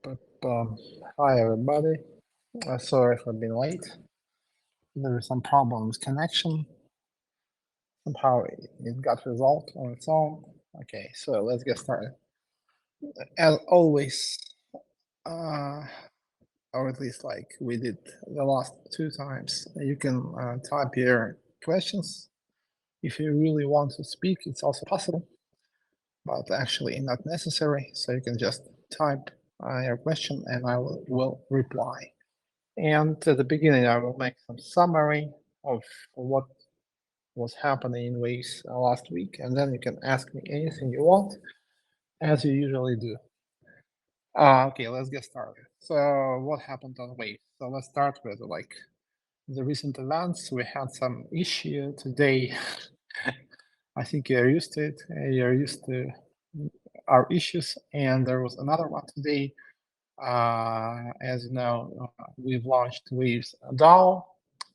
Hi everybody. Sorry for being late. There were some problems connection. Somehow it got resolved on its own. Okay, so let's get started. As always, uh, or at least like we did the last two times, you can type your questions. If you really want to speak, it's also possible, but actually not necessary. So you can just type your question and I will reply. And at the beginning, I will make some summary of what was happening in Waves last week, and then you can ask me anything you want, as you usually do. Okay, let's get started. So what happened on Waves? So let's start with like the recent events. We had some issue today. I think you're used to it. You're used to our issues, and there was another one today. As you know, we've launched Waves DAO,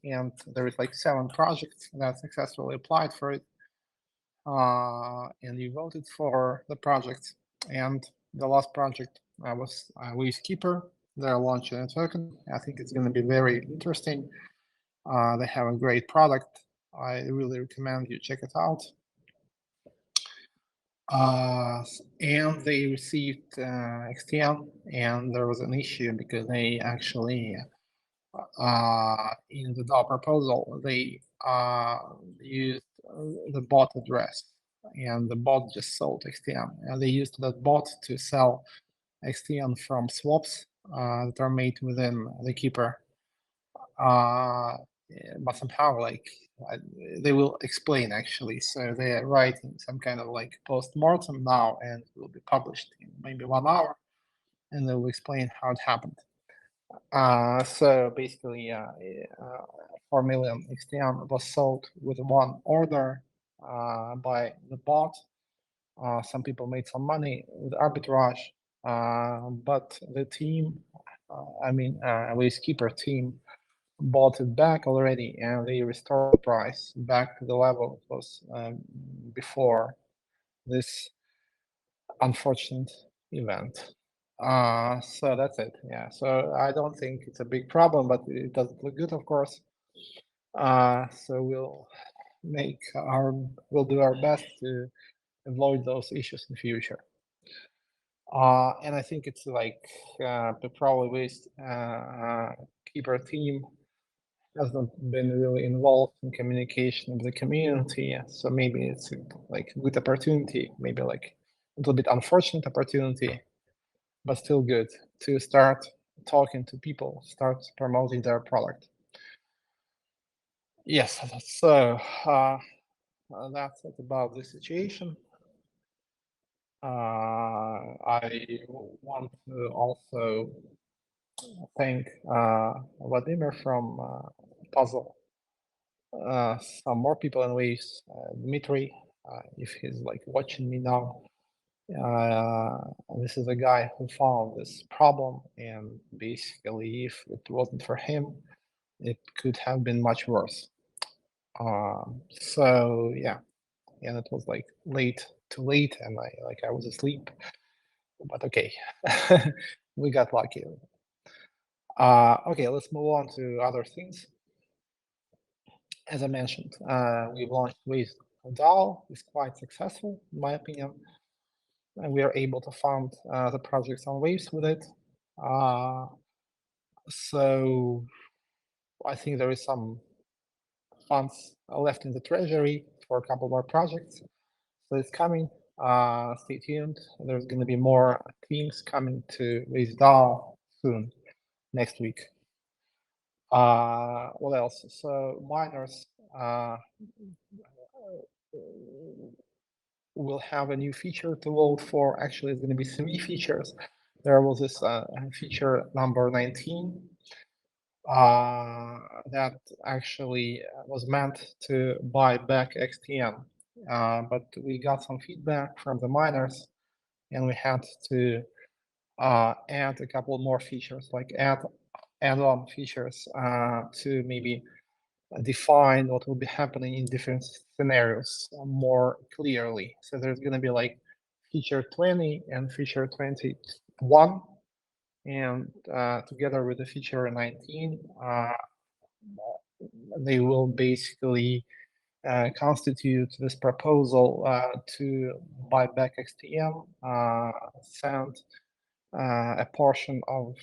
and there is like 7 projects that successfully applied for it. And you voted for the project. And the last project was Waves Keeper. They're launching a token. I think it's going to be very interesting. They have a great product. I really recommend you check it out. And they received XTM, and there was an issue because they actually in the DAO proposal, they used the bot address, and the bot just sold XTM. And they used that bot to sell XTM from swaps that are made within the keeper. But somehow, like, they will explain actually. So they are writing some kind of like post-mortem now, and it will be published in maybe 1 hour, and they will explain how it happened. So basically, 4 million XTM was sold with one order by the bot. Some people made some money with arbitrage, but the team, Wastekeeper team, bought it back already, and they restored the price back to the level it was before this unfortunate event. So that's it. Yeah. So I don't think it's a big problem, but it doesn't look good, of course. So we'll do our best to avoid those issues in future. And I think it's like the probably waste keeper team hasn't been really involved in communication with the community. So maybe it's like a good opportunity, maybe like a little bit unfortunate opportunity, but still good to start talking to people, start promoting their product. Yes, so that's it about the situation. I want to also thank Vladimir from Puzzle. Some more people in Waves, Dmitry, if he's like watching me now. This is a guy who found this problem, and basically if it wasn't for him, it could have been much worse. So yeah, and it was like too late, and I was asleep, but okay, we got lucky. Okay, let's move on to other things. As I mentioned, we've launched with DAO. It's quite successful, in my opinion, and we are able to fund the projects on Waves with it. So I think there is some funds left in the treasury for a couple more projects. So it's coming. Stay tuned. There's going to be more themes coming to Waves DAO soon, next week. What else? So miners will have a new feature to vote for. Actually, it's going to be 3 features. There was this feature number 19 that actually was meant to buy back XTM, but we got some feedback from the miners, and we had to add a couple more features, like add-on features to maybe define what will be happening in different scenarios more clearly. So there's going to be like feature 20 and feature 21 and together with the feature 19, they will basically constitute this proposal to buy back XTM, send a portion of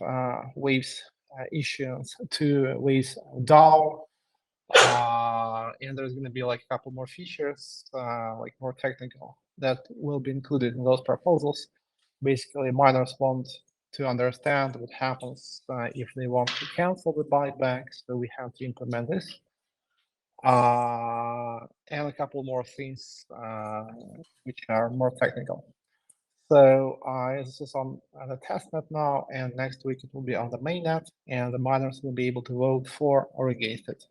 Waves issuance to Waves DAO, and there's going to be like a couple more features, like more technical, that will be included in those proposals. Basically, miners want to understand what happens if they want to cancel the buyback, so we have to implement this. And a couple more things which are more technical. So this is on the testnet now, and next week it will be on the mainnet, and the miners will be able to vote for or against it.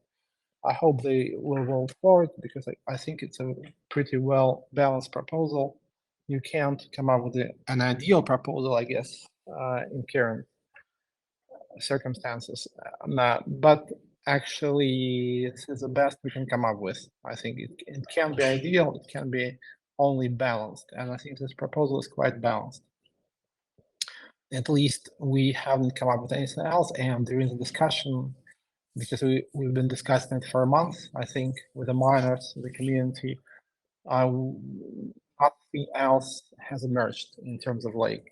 I hope they will vote for it because I think it's a pretty well balanced proposal. You can't come up with an ideal proposal, I guess, in current circumstances, but actually this is the best we can come up with. I think it can be ideal, it can be only balanced, and I think this proposal is quite balanced. At least we haven't come up with anything else, and there is a discussion because we've been discussing it for a month, I think, with the miners, the community. Nothing else has emerged in terms of like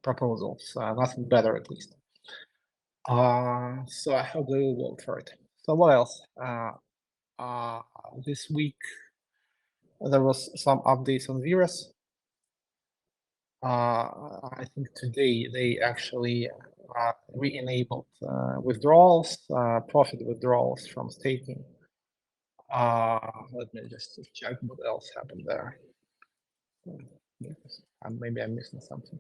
proposals, nothing better at least. So I hope they will vote for it. So what else? This week there was some updates on Virus. I think today they actually re-enabled withdrawals, profit withdrawals from staking. Let me just check what else happened there. Maybe I'm missing something.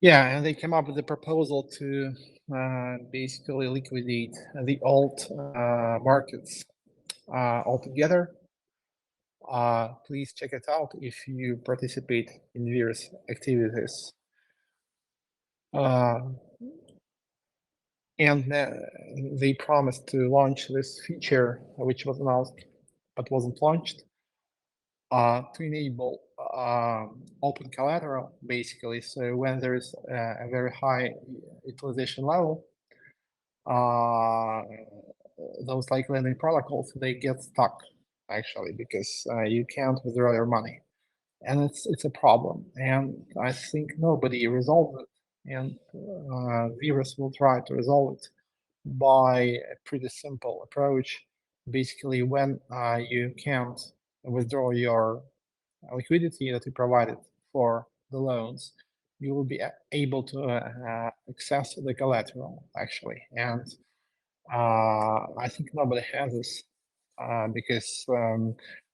Yeah, and they came up with a proposal to basically liquidate the alt markets altogether. Please check it out if you participate in various activities. And they promised to launch this feature, which was announced but wasn't launched, to enable open collateral, basically. So when there is a very high utilization level, those like lending protocols, they get stuck actually because you can't withdraw your money, and it's a problem. And I think nobody resolved it, and Virus will try to resolve it by a pretty simple approach. Basically, when you can't withdraw your liquidity that you provided for the loans, you will be able to access the collateral actually. And I think nobody has this because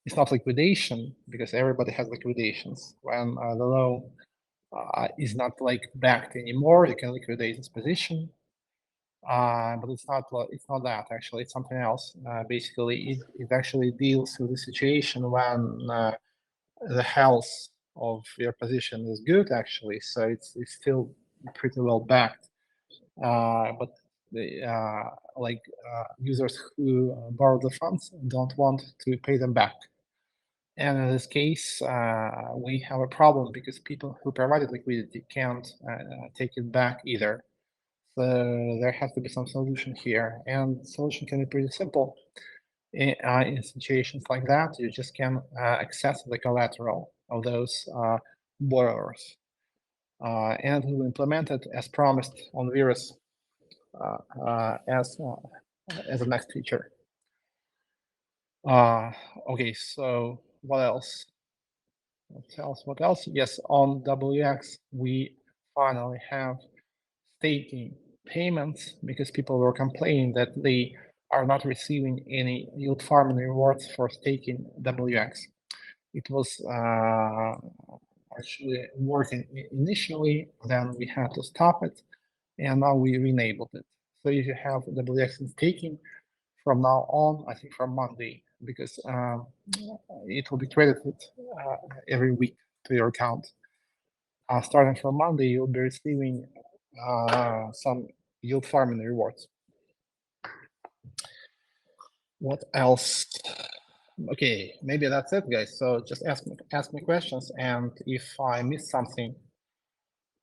it's not liquidation, because everybody has liquidations. When the loan is not like backed anymore, you can liquidate this position. But it's not that actually, it's something else. Basically, it actually deals with the situation when the health of your position is good actually, so it's still pretty well backed. But the users who borrow the funds don't want to pay them back. And in this case, we have a problem because people who provided liquidity can't take it back either. So there has to be some solution here, and the solution can be pretty simple. In situations like that, you just can access the collateral of those borrowers, and we will implement it as promised on Virus as a next feature. Okay, so what else? What else? Yes, on WX, we finally have staking payments because people were complaining that they are not receiving any yield farming rewards for staking WX. It was actually working initially, then we had to stop it, and now we enabled it. So if you have WX in staking from now on, I think from Monday, because it will be credited every week to your account. Starting from Monday, you'll be receiving some yield farming rewards. What else? Okay, maybe that's it, guys. So just ask me questions, and if I miss something,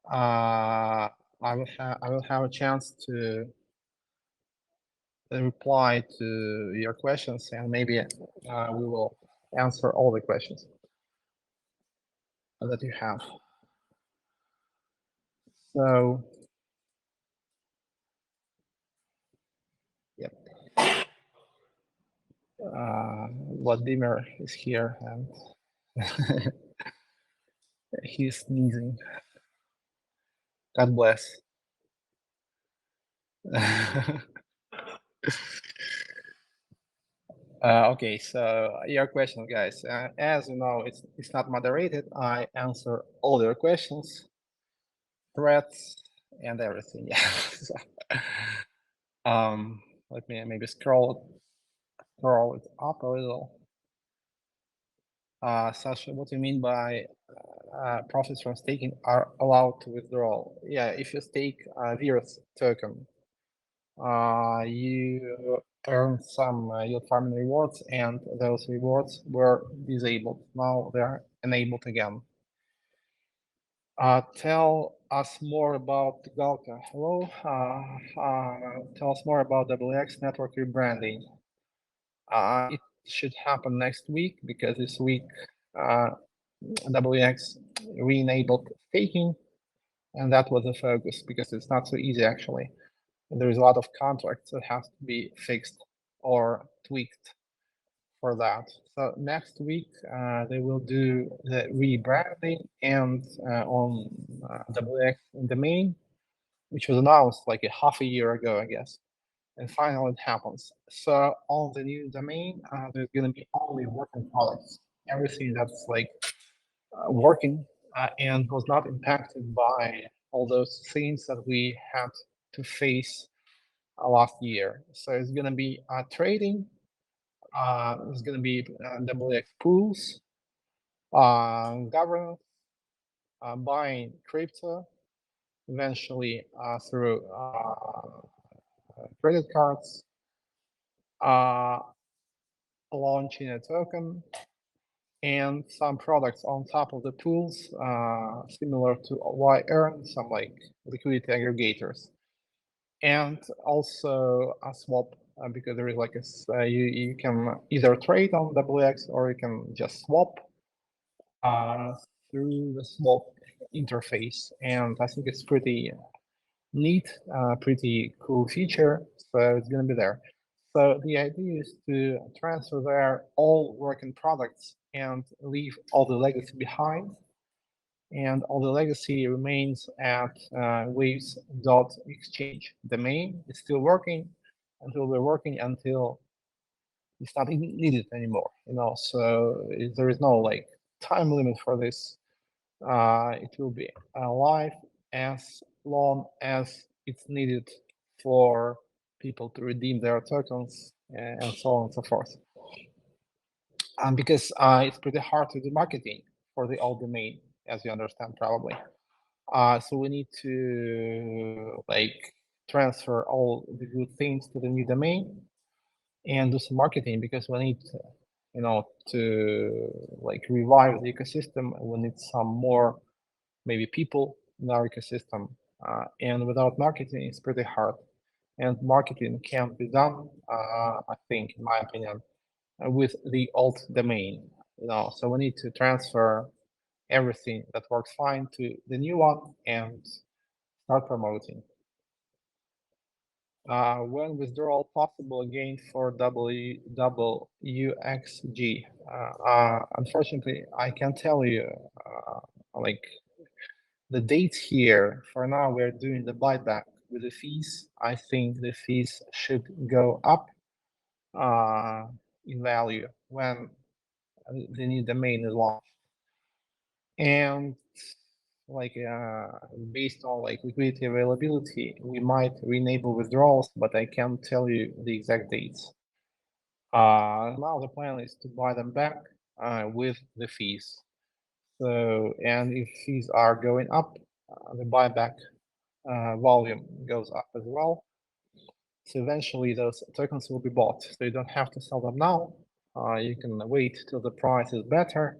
I will have a chance to reply to your questions, and maybe we will answer all the questions that you have. So, yep. Vladimir is here, and he's sneezing. God bless. Okay, so your question, guys. As you know, it's not moderated. I answer all your questions, threats, and everything. Yeah. So, let me maybe scroll it up a little. Sasha, what do you mean by profits from staking are allowed to withdraw? Yeah, if you stake Virus token, you earn some yield farming rewards, and those rewards were disabled. Now they're enabled again. Tell us more about Galka. Hello. Tell us more about WX network rebranding. It should happen next week, because this week WX re-enabled staking, and that was the focus, because it's not so easy actually. There is a lot of contracts that have to be fixed or tweaked for that. So next week they will do the rebranding, and on WX domain, which was announced like a half a year ago, I guess. And finally it happens. So on the new domain, there's going to be only working products. Everything that's like working and was not impacted by all those things that we had to face last year. So it's going to be trading. It's going to be WX pools, governance, buying crypto, eventually through credit cards, launching a token, and some products on top of the pools, similar to Y-Earn, some like liquidity aggregators, and also a swap, because there is like you can either trade on WX, or you can just swap through the swap interface, and I think it's pretty neat, pretty cool feature. So it's going to be there. So the idea is to transfer there all working products and leave all the legacy behind. And all the legacy remains at waves.exchange. The domain is still working, and will be working until it's not needed anymore. So there is no like time limit for this. It will be alive as long as it's needed for people to redeem their tokens, and so on and so forth. Because it's pretty hard to do marketing for the old domain, as you understand probably. So we need to like transfer all the good things to the new domain and do some marketing, because we need to like revive the ecosystem. We need some more maybe people in our ecosystem, and without marketing it's pretty hard, and marketing can't be done, I think, in my opinion, with the old domain. So we need to transfer everything that works fine to the new one and start promoting. When withdrawal possible again for WXG? Unfortunately, I can't tell you like the dates here. For now, we're doing the buyback with the fees. I think the fees should go up in value when the new domain is launched. And like based on like liquidity availability, we might re-enable withdrawals, but I can't tell you the exact dates. Now the plan is to buy them back with the fees. So, and if fees are going up, the buyback volume goes up as well. So eventually those tokens will be bought. So you don't have to sell them now. You can wait till the price is better,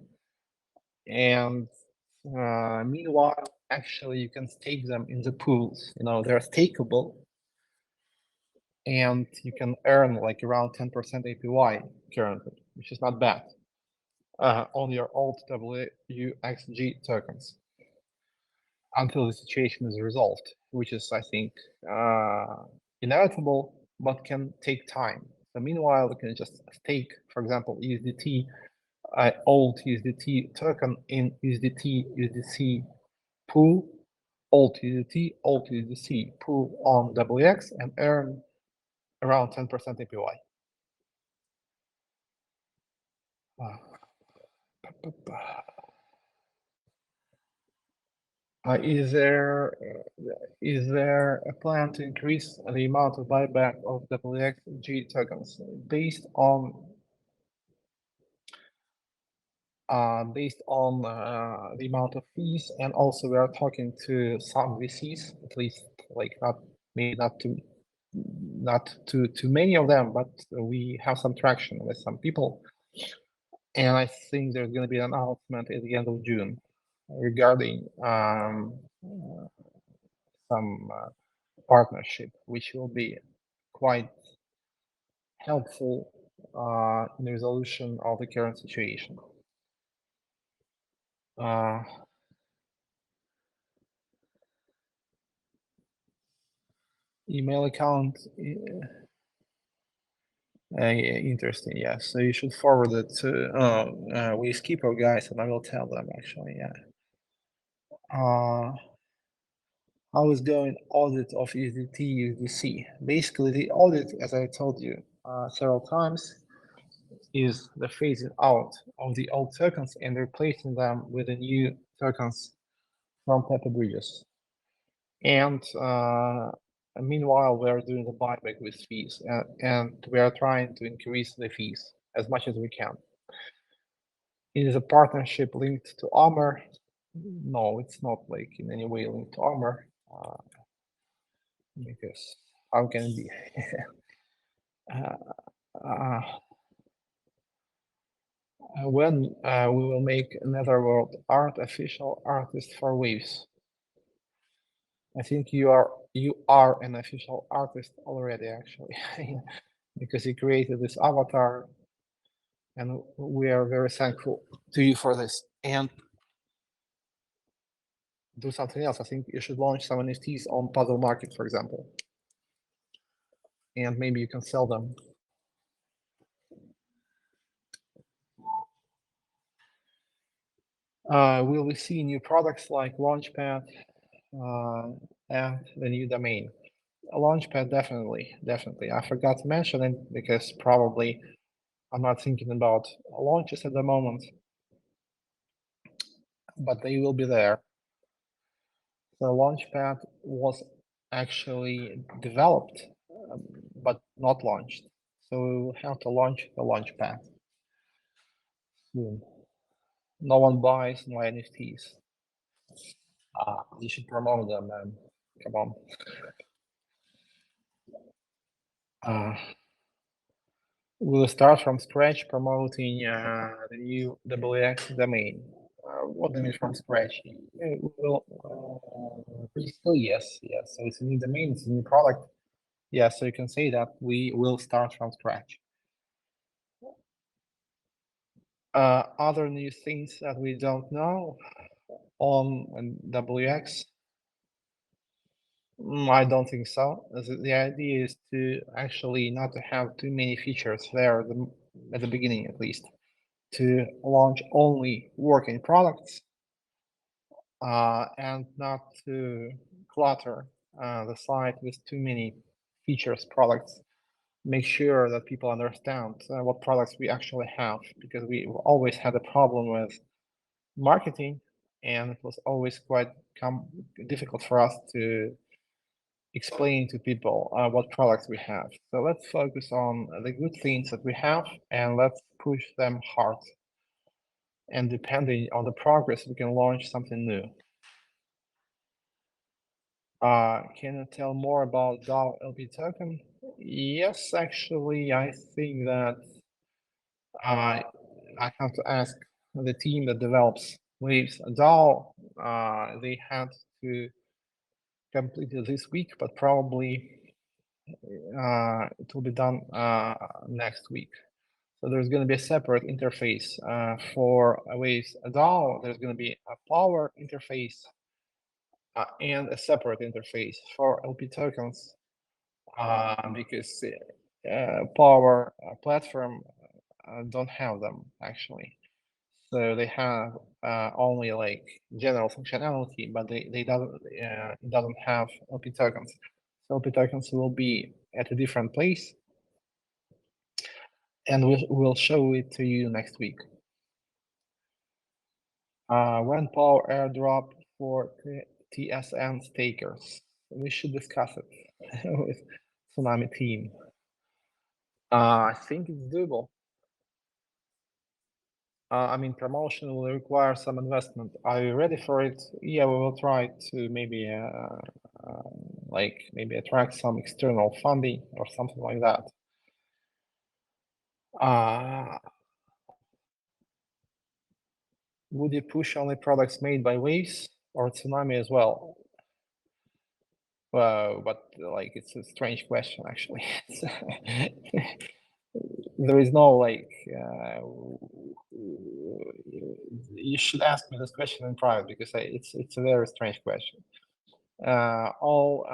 and meanwhile, actually, you can stake them in the pools. You know, they're stakeable, and you can earn like around 10% APY currently, which is not bad, on your old WUXG tokens until the situation is resolved, which is, I think, inevitable, but can take time. So meanwhile, you can just stake, for example, USDT, old USDT token in USDC pool, old USDC pool on WX and earn around 10% APY. Is there a plan to increase the amount of buyback of WXG tokens based on the amount of fees? And also, we are talking to some VCs, at least, like not too many of them, but we have some traction with some people. And I think there's going to be an announcement at the end of June regarding some partnership, which will be quite helpful in the resolution of the current situation. Email account, interesting, yes. So you should forward it to we skip our guys, and I will tell them actually, yeah. How is going audit of USDT, USDC? Basically, the audit, as I told you several times, is the phasing out of the old tokens and replacing them with the new tokens from Pepper Bridges. And meanwhile, we are doing the buyback with fees, and we are trying to increase the fees as much as we can. It is a partnership linked to Armor. No, it's not like in any way linked to Armor, because how can it be? When we will make Netherworld art official artist for Waves. I think you are an official artist already, actually, because you created this avatar, and we are very thankful to you for this. And do something else. I think you should launch some NFTs on Puzzle Market, for example, and maybe you can sell them. Will we see new products like Launchpad and the new domain? Launchpad, definitely. I forgot to mention it because probably I'm not thinking about launches at the moment, but they will be there. The Launchpad was actually developed, but not launched. So we will have to launch the Launchpad soon. No one buys no NFTs. You should promote them, man. Come on. We'll start from scratch promoting the new WX domain. What do you mean from scratch? We will, basically, yes. So it's a new domain, it's a new product. Yeah, so you can say that we will start from scratch. Other new things that we don't know on WX, I don't think so. The idea is to actually not to have too many features there at the beginning, at least, to launch only working products and not to clutter the site with too many features, products. Make sure that people understand what products we actually have, because we always had a problem with marketing, and it was always quite difficult for us to explain to people what products we have. So let's focus on the good things that we have, and let's push them hard. And depending on the progress, we can launch something new. Can you tell more about DAO LP token? Yes, actually, I think that I I have to ask the team that develops Waves DAO. They had to complete it this week, but probably it will be done next week. So there's going to be a separate interface for Waves DAO. There's going to be a power interface and a separate interface for LP tokens because power platform don't have them actually. So they have only like general functionality, but they doesn't it doesn't have LP tokens. So LP tokens will be at a different place, and we'll show it to you next week. When power airdrop for TSN stakers, we should discuss it with Tsunami team. I think it's doable. I mean, promotion will require some investment. Are you ready for it? Yeah, we will try to maybe like maybe attract some external funding or something like that. Would you push only products made by Waves or Tsunami as well? Well, but like it's a strange question actually. There is no like you should ask me this question in private because it's a very strange question. All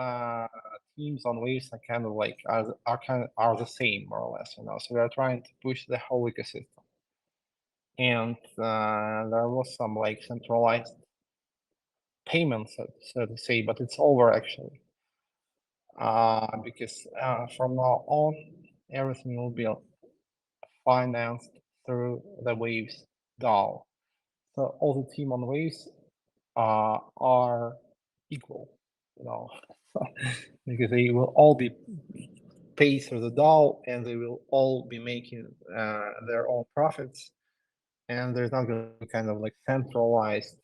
teams on Waves are kind of like are the same more or less, you know. So we are trying to push the whole ecosystem, and there was some like centralized payments, so to say, but it's over actually, because from now on everything will be financed through the Waves DAO. So all the team on Waves are equal, you know, because they will all be paid through the DAO and they will all be making their own profits. And there's not going to be kind of like centralized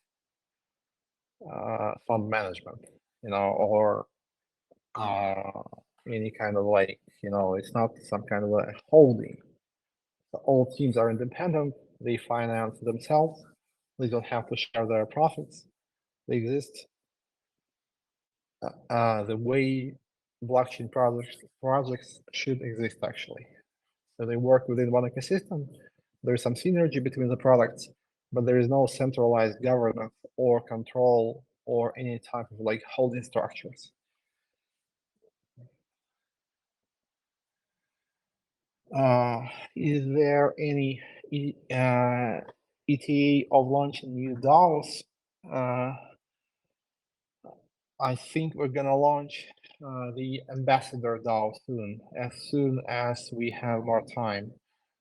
fund management, you know, or any kind of like, you know, it's not some kind of a holding. So all teams are independent, they finance themselves, they don't have to share their profits, they exist the way blockchain projects should exist actually. So they work within one ecosystem. There's some synergy between the products, but there is no centralized governance or control or any type of like holding structures. Is there any ETA of launching new DAOs? I think we're gonna launch the ambassador DAO as soon as we have more time,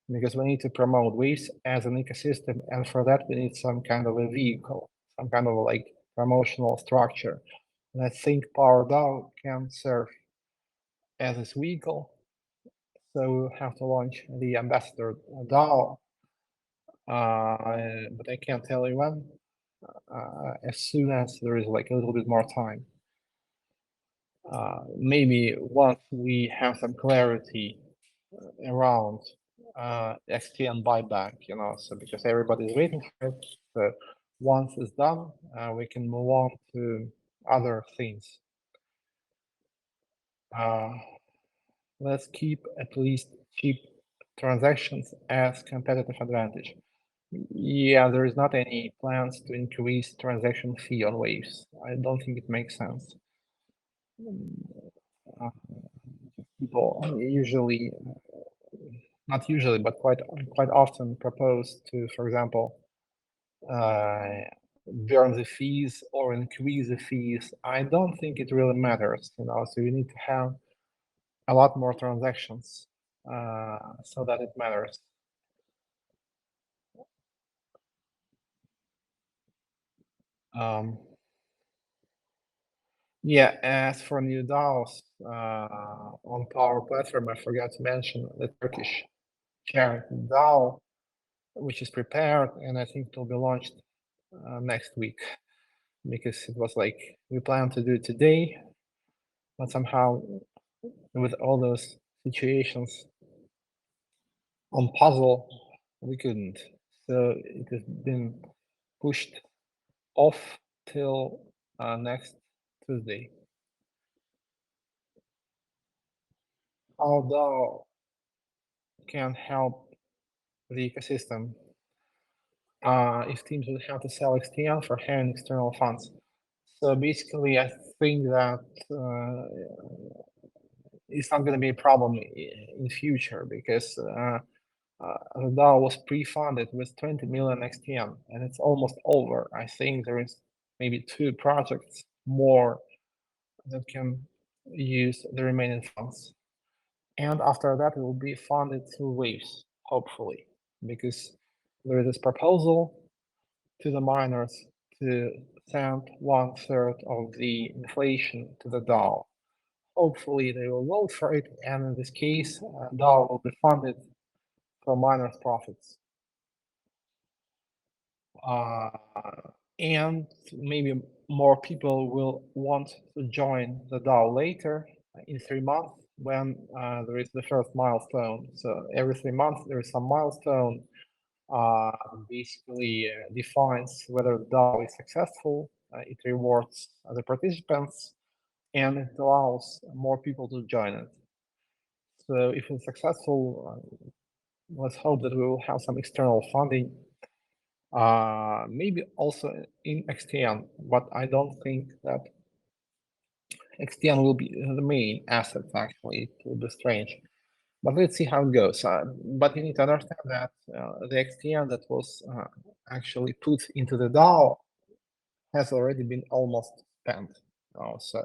because we need to promote Waves as an ecosystem, and for that we need some kind of a vehicle, some kind of like promotional structure. And I think Power DAO can serve as this vehicle. So we'll have to launch the ambassador DAO, but I can't tell you when. As soon as there is like a little bit more time. Maybe once we have some clarity around XTN buyback, you know, so because everybody's waiting for it. So once it's done, we can move on to other things. Let's keep at least cheap transactions as competitive advantage. Yeah, there is not any plans to increase transaction fee on Waves. I don't think it makes sense. People usually, not usually, but quite often propose to, for example, burn the fees or increase the fees. I don't think it really matters, you know. So you need to have a lot more transactions so that it matters. Yeah, as for new DAOs on Power Platform, I forgot to mention the Turkish charity DAO, which is prepared, and I think it will be launched next week, because it was like we planned to do it today, but somehow with all those situations on puzzle, we couldn't. So it has been pushed off till next Tuesday. How DAO can help the ecosystem if teams would have to sell XTN for having external funds. So basically, I think that it's not going to be a problem in future because the DAO was pre-funded with 20 million XTN and it's almost over. I think there is maybe 2 projects more that can use the remaining funds. And after that, it will be funded through waves, hopefully, because there is this proposal to the miners to send 1/3 of the inflation to the DAO. Hopefully, they will vote for it, and in this case, DAO will be funded from miners' profits. And maybe more people will want to join the DAO later in 3 months when there is the first milestone. So every 3 months there is some milestone basically defines whether the DAO is successful. It rewards the participants and it allows more people to join it. So if it's successful, let's hope that we will have some external funding, maybe also in XTN, but I don't think that XTN will be the main asset. Actually, it will be strange, but let's see how it goes. But you need to understand that the XTN that was actually put into the DAO has already been almost spent. So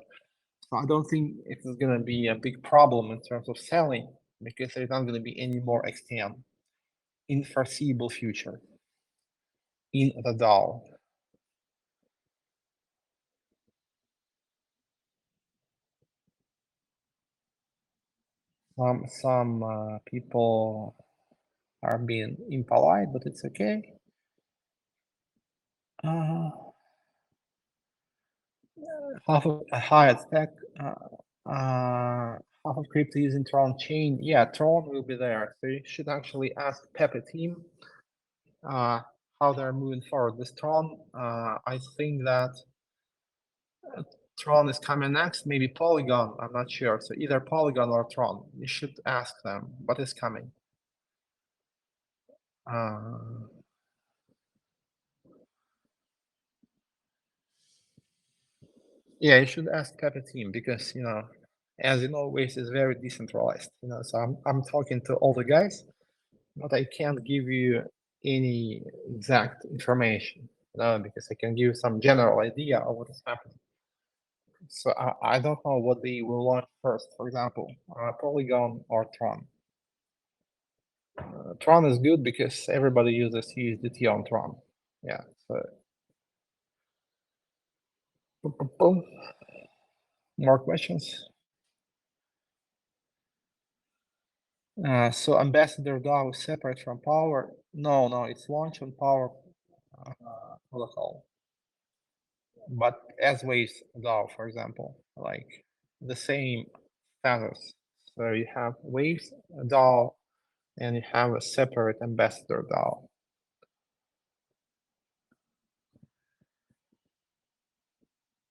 I don't think it is going to be a big problem in terms of selling because there's not going to be any more XTN in foreseeable future in the DAO. Some people are being impolite, but it's okay. Half of a high stack, half of crypto using Tron chain. Yeah, Tron will be there. So you should actually ask Pepe team how they're moving forward with Tron. I think that Tron is coming next, maybe Polygon. I'm not sure. So either Polygon or Tron. You should ask them what is coming. Yeah, you should ask Pepe team because as you know, Waves is very decentralized. So I'm talking to all the guys, but I can't give you any exact information, because I can give some general idea of what is happening. So I don't know what they will launch first. For example, Polygon or Tron. Tron is good because everybody uses USDT on Tron. Yeah. So boom, boom, boom. More questions? So Ambassador DAO is separate from Power. No, it's launched on Power protocol. But as Waves DAO, for example, like the same status. So you have Waves DAO and you have a separate Ambassador DAO.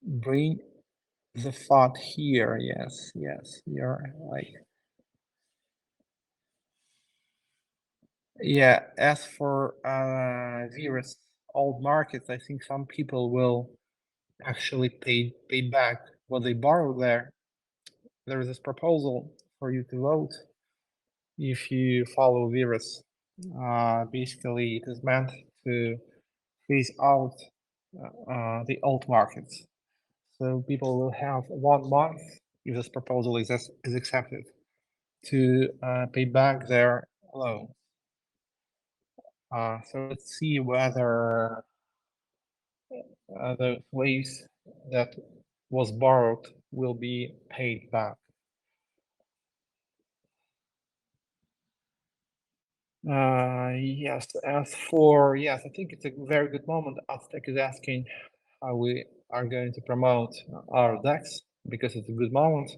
Bring the thought here. Yes, you're like. Yeah, as for Virus old markets, I think some people will actually pay back what they borrowed there. There is this proposal for you to vote if you follow Virus. Basically, it is meant to phase out the old markets. So people will have 1 month, if this proposal is accepted, to pay back their loan. So let's see whether the ways that was borrowed will be paid back. Yes, I think it's a very good moment. Aztec is asking how we are going to promote our DEX because it's a good moment.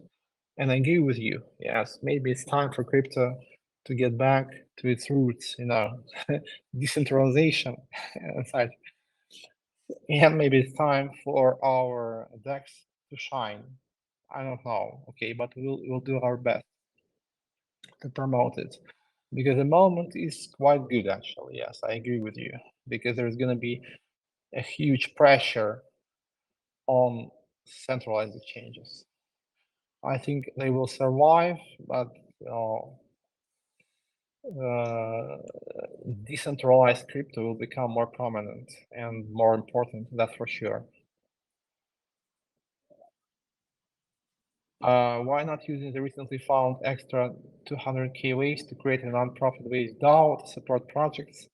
And I agree with you. Yes, maybe it's time for crypto to get back to its roots, decentralization and such. And maybe it's time for our decks to shine. I don't know, okay, but we'll do our best to promote it because the moment is quite good, actually. Yes, I agree with you because there's going to be a huge pressure on centralized exchanges. I think they will survive, but uh, decentralized crypto will become more prominent and more important, that's for sure. Why not using the recently found extra 200k ways to create a non-profit-based DAO to support projects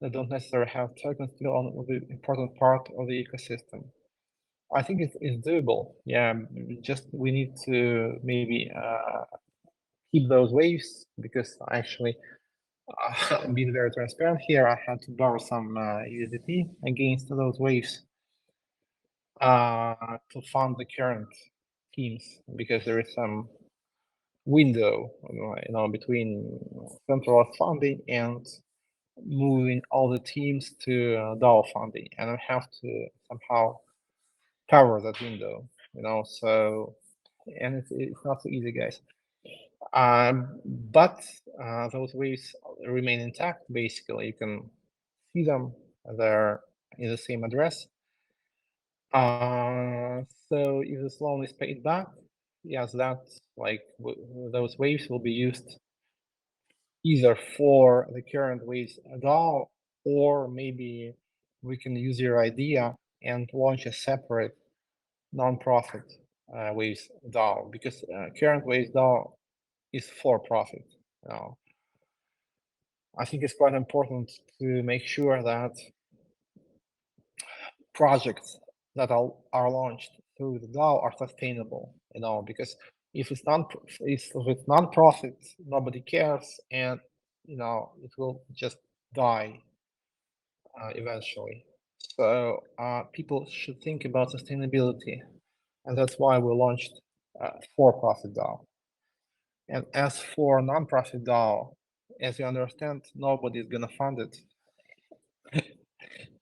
that don't necessarily have tokens still on the important part of the ecosystem? I think it's doable. Yeah, just we need to maybe keep those waves because actually being very transparent here, I had to borrow some USDT against those waves to fund the current teams because there is some window, between central funding and moving all the teams to DAO funding, and I have to somehow cover that window, So, and it's not so easy, guys. But those waves remain intact. Basically, you can see them; they're in the same address. So if this loan is paid back, yes, that's like those waves will be used either for the current waves DAO, or maybe we can use your idea and launch a separate non-profit waves DAO because current waves DAO is for profit. I think it's quite important to make sure that projects that are launched through the DAO are sustainable, because if it's non-profit, nobody cares, and it will just die eventually. So people should think about sustainability, and that's why we launched for-profit DAO. And as for non-profit DAO, as you understand, nobody is gonna fund it,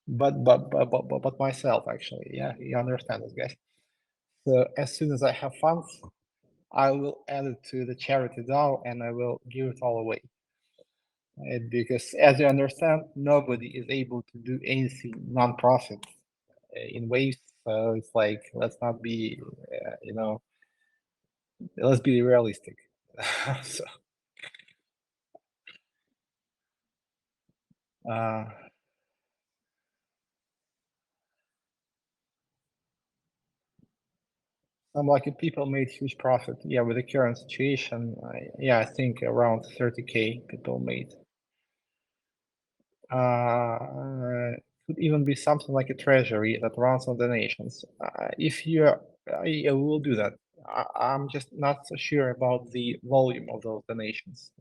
but myself actually. Yeah, you understand this, guys. So as soon as I have funds, I will add it to the charity DAO and I will give it all away. Because as you understand, nobody is able to do anything non-profit in waves. So it's like, let's not be, let's be realistic. So, some lucky people made huge profit. Yeah, with the current situation, I think around 30k people made. Could even be something like a treasury that runs on donations. If you, I will do that. I'm just not so sure about the volume of those donations,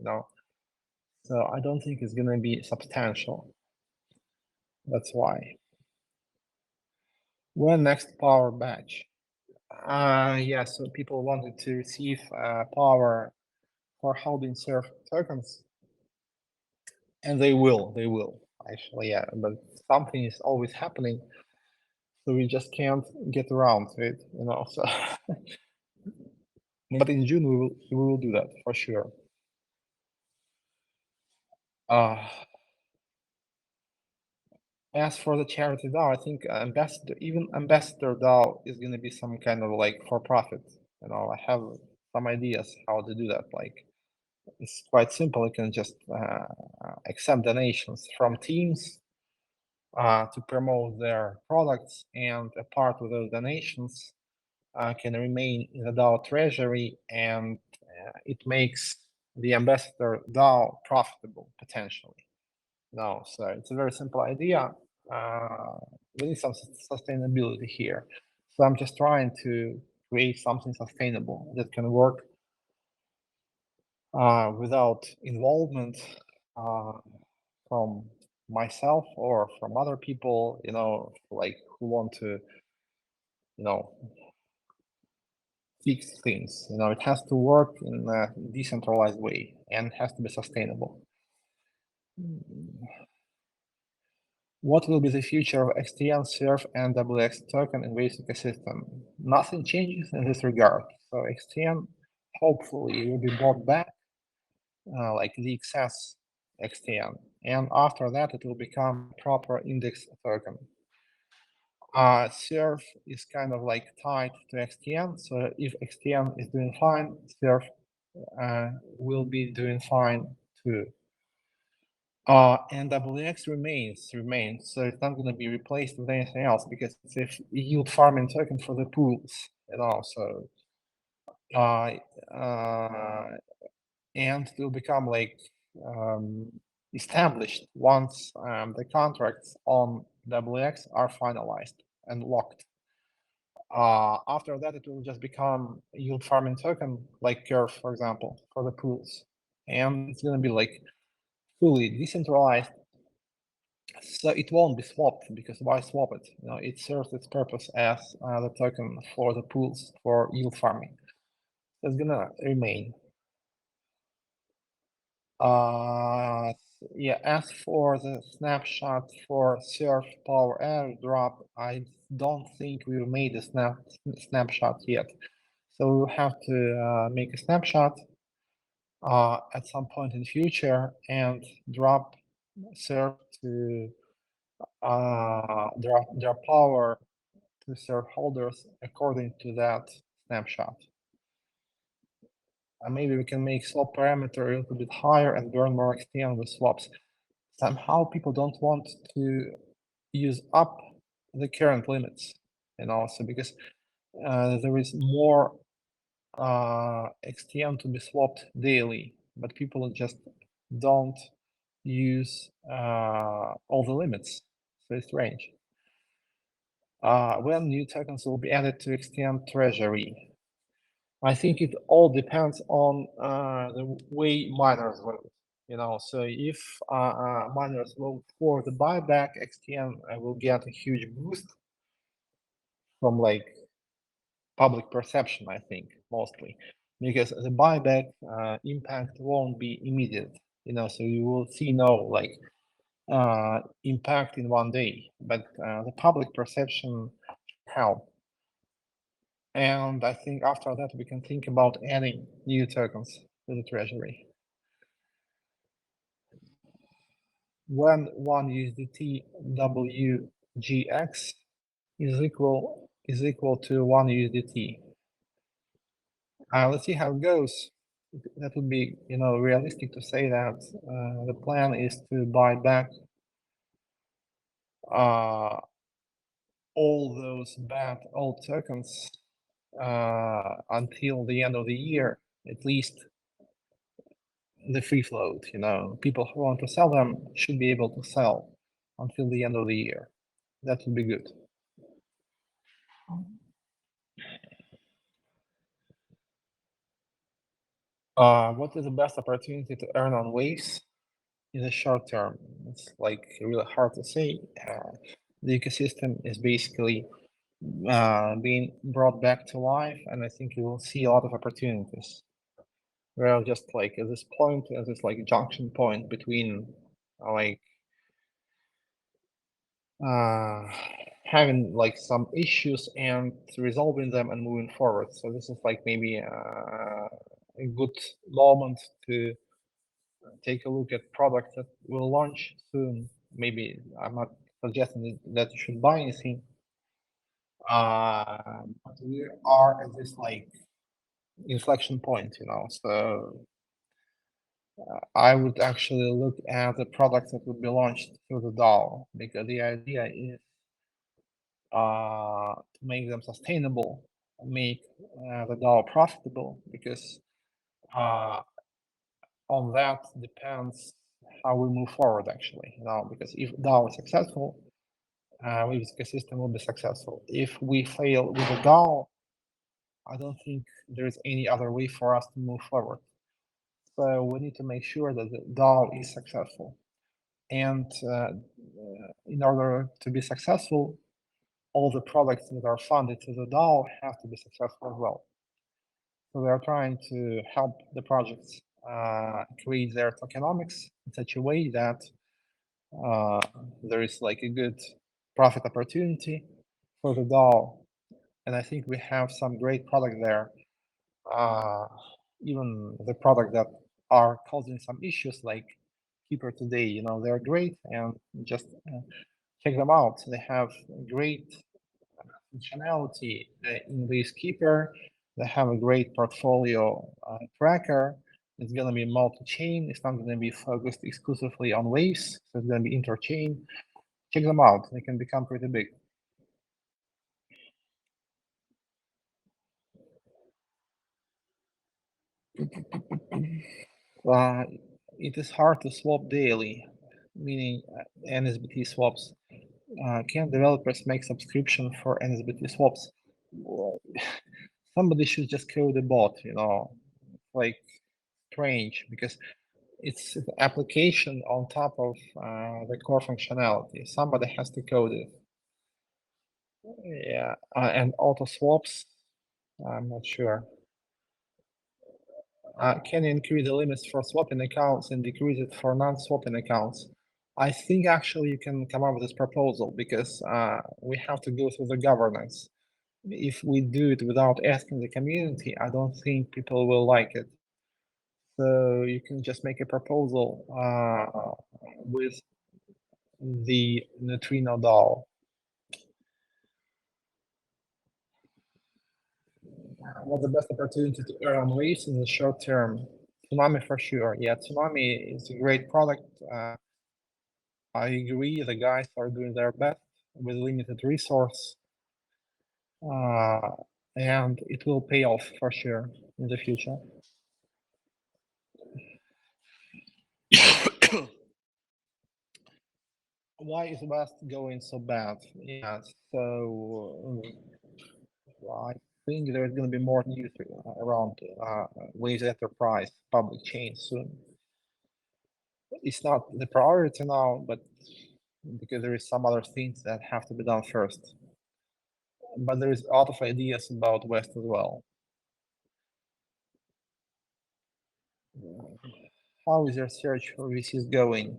So I don't think it's gonna be substantial. That's why. When next power batch? Yeah, so people wanted to receive power for holding serve tokens, and they will actually, yeah. But something is always happening, so we just can't get around to it, So, but in June we will do that for sure. As for the charity DAO, I think Ambassador DAO is going to be some kind of like for profit. I have some ideas how to do that. Like it's quite simple. You can just accept donations from teams to promote their products, and a part of those donations can remain in the DAO treasury, and it makes the Ambassador DAO profitable potentially. No, so it's a very simple idea. We need some sustainability here. So I'm just trying to create something sustainable that can work without involvement uh, from myself or from other people, like who want to, you know, fix things. It has to work in a decentralized way and it has to be sustainable. What will be the future of XTN, Surf, and WX token in Waves ecosystem? Nothing changes in this regard. So XTN hopefully will be brought back, like the XS XTN, and after that it will become proper index token. Surf is kind of like tied to XTN, so if XTN is doing fine, Surf will be doing fine too. And WX remains, so it's not going to be replaced with anything else because it's a yield farming token for the pools, so and it will become like established once the contracts on WX are finalized and locked. After that, it will just become a yield farming token like Curve, for example, for the pools, and it's going to be like fully decentralized. So it won't be swapped because why swap it? It serves its purpose as the token for the pools for yield farming. So it's gonna remain. Yeah, as for the snapshot for Surf Power airdrop, I don't think we've made a snapshot yet. So we'll have to make a snapshot at some point in the future and drop Surf to their power to shareholders according to that snapshot. And maybe we can make swap parameter a little bit higher and burn more XTM with swaps. Somehow people don't want to use up the current limits, and also because there is more XTM to be swapped daily, but people just don't use all the limits, so it's strange. When new tokens will be added to XTM treasury? I think it all depends on the way miners vote. So if miners vote for the buyback, XTM will get a huge boost from like public perception, I think, mostly, because the buyback impact won't be immediate. So you will see no like impact in one day, but the public perception help. And I think after that we can think about adding new tokens to the treasury. When 1 USDT WGX is equal to 1 USDT. Let's see how it goes. That would be, realistic to say that the plan is to buy back all those bad old tokens until the end of the year, at least the free float. People who want to sell them should be able to sell until the end of the year. That would be good. What is the best opportunity to earn on waves in the short term? It's like really hard to say. The ecosystem is basically being brought back to life, and I think you will see a lot of opportunities. We're just like at this point, at this like junction point between like having like some issues and resolving them and moving forward. So this is like maybe a good moment to take a look at products that will launch soon. Maybe I'm not suggesting that you should buy anything. But we are at this like inflection point, so I would actually look at the products that would be launched through the DAO, because the idea is to make them sustainable, make the DAO profitable, because on that depends how we move forward actually, because if DAO is successful, Waves ecosystem will be successful. If we fail with the DAO, I don't think there's any other way for us to move forward. So we need to make sure that the DAO is successful. And in order to be successful, all the products that are funded to the DAO have to be successful as well. So they are trying to help the projects create their tokenomics in such a way that there is like a good profit opportunity for the DAO. And I think we have some great product there. Even the product that are causing some issues like Keeper today, you know, they're great, and just check them out. They have great functionality in this Keeper. They have a great portfolio tracker. It's going to be multi-chain. It's not going to be focused exclusively on waves. So it's going to be interchain. Check them out. They can become pretty big. It is hard to swap daily, meaning NSBT swaps. Can developers make subscription for NSBT swaps? Well, somebody should just code a bot, you know, like strange, because it's an application on top of the core functionality. Somebody has to code it. Yeah, and auto swaps, I'm not sure. Can you increase the limits for swapping accounts and decrease it for non-swapping accounts? I think actually you can come up with this proposal, because we have to go through the governance. If we do it without asking the community, I don't think people will like it. So you can just make a proposal with the neutrino DAO. What's the best opportunity to earn on waves in the short term? Tsunami for sure. Yeah, Tsunami is a great product. I agree, the guys are doing their best with limited resource, and it will pay off for sure in the future. Why is West going so bad? Yeah, so I think there's going to be more news around Waves Enterprise public chain soon. It's not the priority now, but because there is some other things that have to be done first. But there is a lot of ideas about West as well. How is your search for VCs going?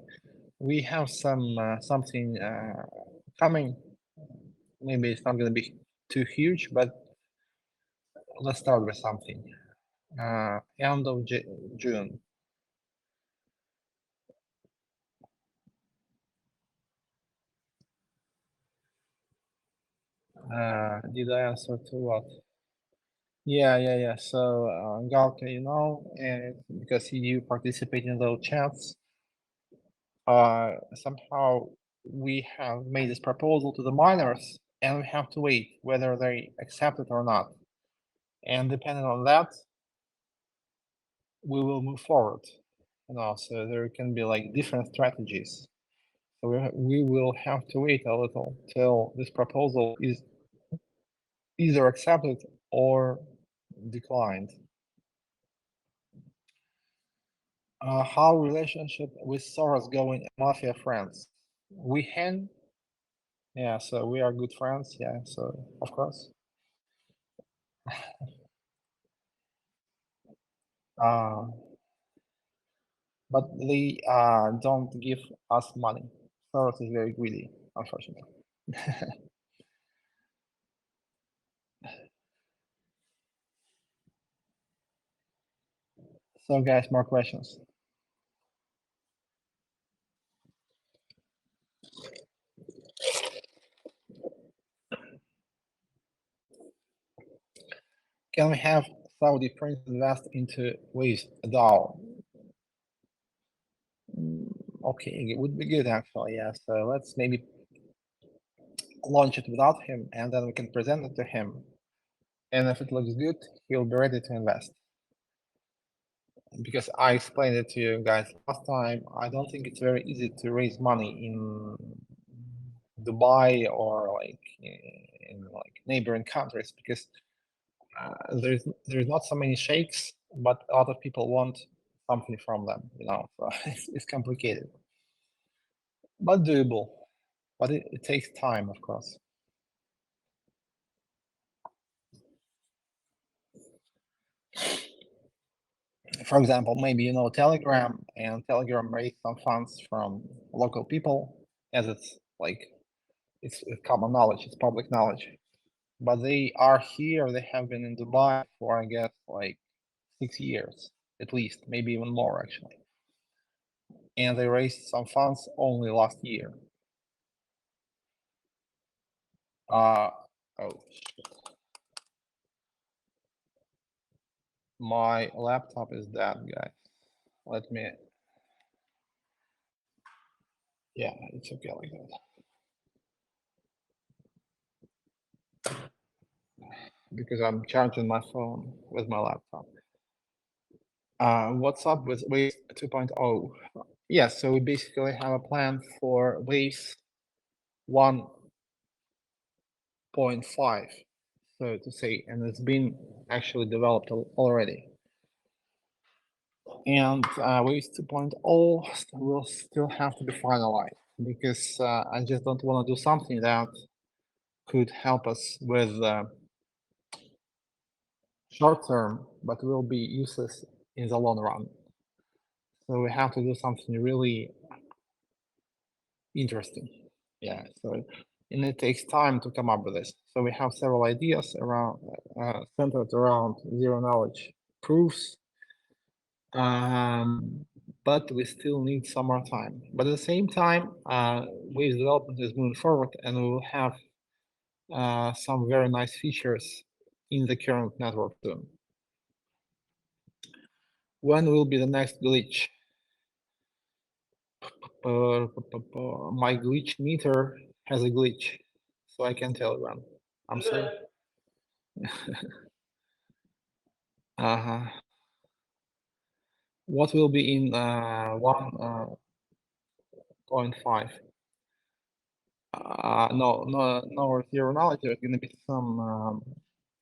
We have some something coming. Maybe it's not going to be too huge, but let's start with something. End of June. Did I answer to what? Yeah. So, Galka, you know, and because you participate in those chats, somehow we have made this proposal to the miners, and we have to wait whether they accept it or not. And depending on that, we will move forward. You know, so there can be like different strategies. So we will have to wait a little till this proposal is either accepted or declined. How relationship with Soros going, mafia friends? We hang, yeah, so we are good friends, yeah, so of course. Uh, but they don't give us money. Soros is very greedy, unfortunately. So guys, more questions. Can we have Saudi prince invest into Waves DAO? Okay, it would be good actually, yeah. So let's maybe launch it without him, and then we can present it to him. And if it looks good, he'll be ready to invest. Because I explained it to you guys last time, I don't think it's very easy to raise money in Dubai or like in like neighboring countries, because there's not so many sheikhs, but a lot of people want something from them, you know. So it's complicated, but doable. But it takes time, of course. For example, maybe you know Telegram, and Telegram raised some funds from local people, as it's like it's common knowledge, it's public knowledge. But they are here. They have been in Dubai for I guess like 6 years at least, maybe even more actually. And they raised some funds only last year. Oh, my laptop is dead, guys. Let me. Yeah, it's okay like that. Because I'm charging my phone with my laptop. What's up with Waves 2.0? Yes, so we basically have a plan for Waves 1.5, so to say, and it's been actually developed already. And Waves 2.0 will still have to be finalized because I just don't want to do something that could help us with short term, but will be useless in the long run. So we have to do something really interesting. Yeah. So, and it takes time to come up with this. So we have several ideas around centered around zero knowledge proofs, but we still need some more time. But at the same time, Waves development is moving forward, and we will have some very nice features in the current network soon. When will be the next glitch? My glitch meter has a glitch, so I can tell when. I'm sorry. What will be in 1.5? No zero knowledge. There's going to be some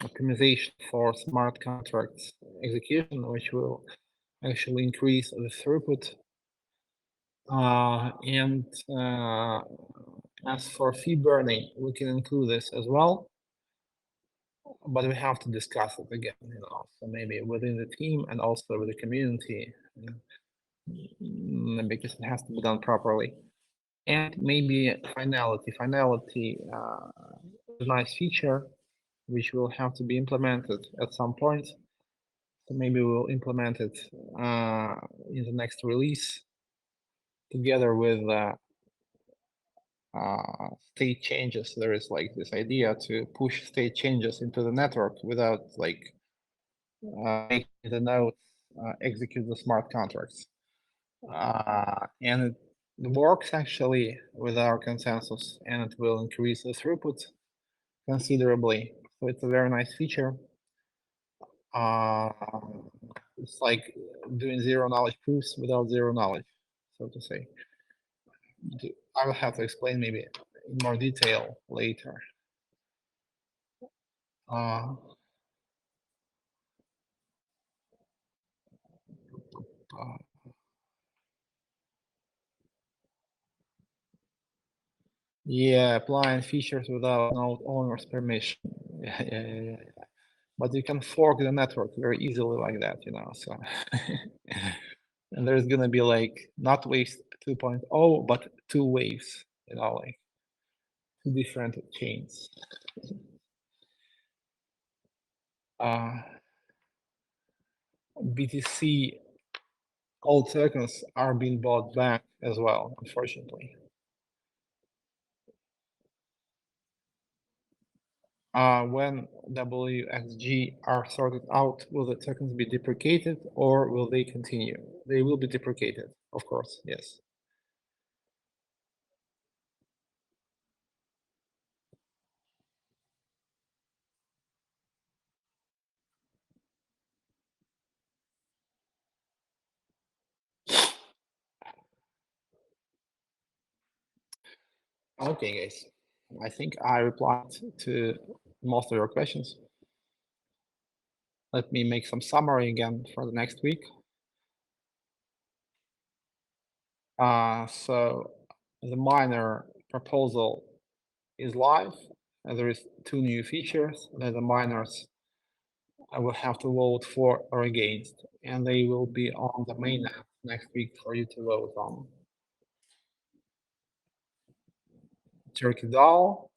optimization for smart contracts execution, which will actually increase the throughput. And as for fee burning, we can include this as well, but we have to discuss it again, so maybe within the team and also with the community, because it has to be done properly. And maybe finality. Finality is a nice feature which will have to be implemented at some point. So maybe we'll implement it in the next release together with state changes. There is like this idea to push state changes into the network without like making the nodes execute the smart contracts. And it works actually with our consensus, and it will increase the throughput considerably. So it's a very nice feature. It's like doing zero knowledge proofs without zero knowledge, so to say. I will have to explain maybe in more detail later. Yeah, applying features without node owner's permission. Yeah. But you can fork the network very easily like that, so. And there's gonna be like not Waves 2.0, but two waves, like two different chains. BTC old tokens are being bought back as well, unfortunately. When WXG are sorted out, will the tokens be deprecated or will they continue? They will be deprecated, of course, yes. Okay, guys. I think I replied to most of your questions. Let me make some summary again for the next week. So the miner proposal is live, and there is two new features that the miners I will have to vote for or against, and they will be on the main app next week for you to vote on. Turkey Doll,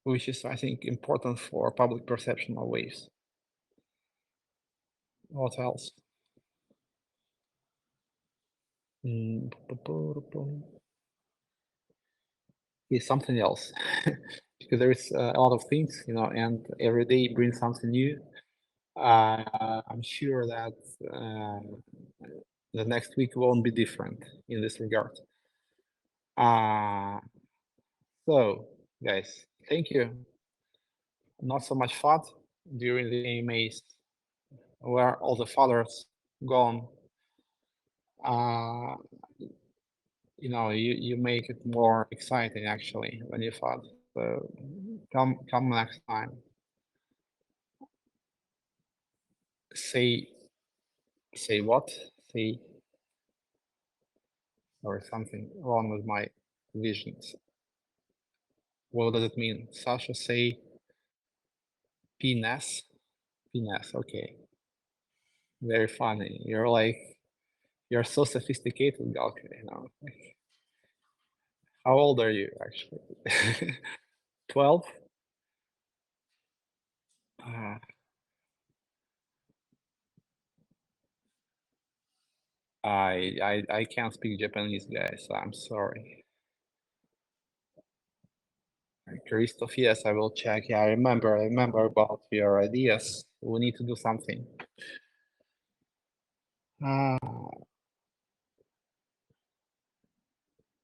which is, I think, important for public perception of waves. What else? Is something else because there is a lot of things, and every day brings something new. I'm sure that the next week won't be different in this regard. So, guys, thank you. Not so much fun during the AMAs where all the fathers gone. Uh, you make it more exciting actually when you fought. So come next time. Say what? Say or something wrong with my visions. What does it mean? Sasha say penis. Penis, okay. Very funny. You're so sophisticated, Galka. How old are you actually? 12? Uh, I can't speak Japanese, guys. I'm sorry. Christoph, yes, I will check. Yeah, I remember about your ideas. We need to do something.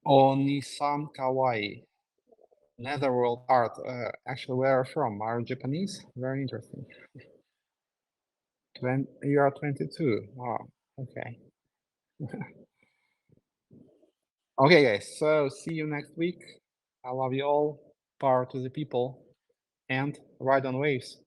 Onisan Kawaii. Netherworld art. Actually, where are you from? Are you Japanese? Very interesting. You are 22. Wow. Okay. Okay, guys. So see you next week. I love you all. Power to the people and ride on waves.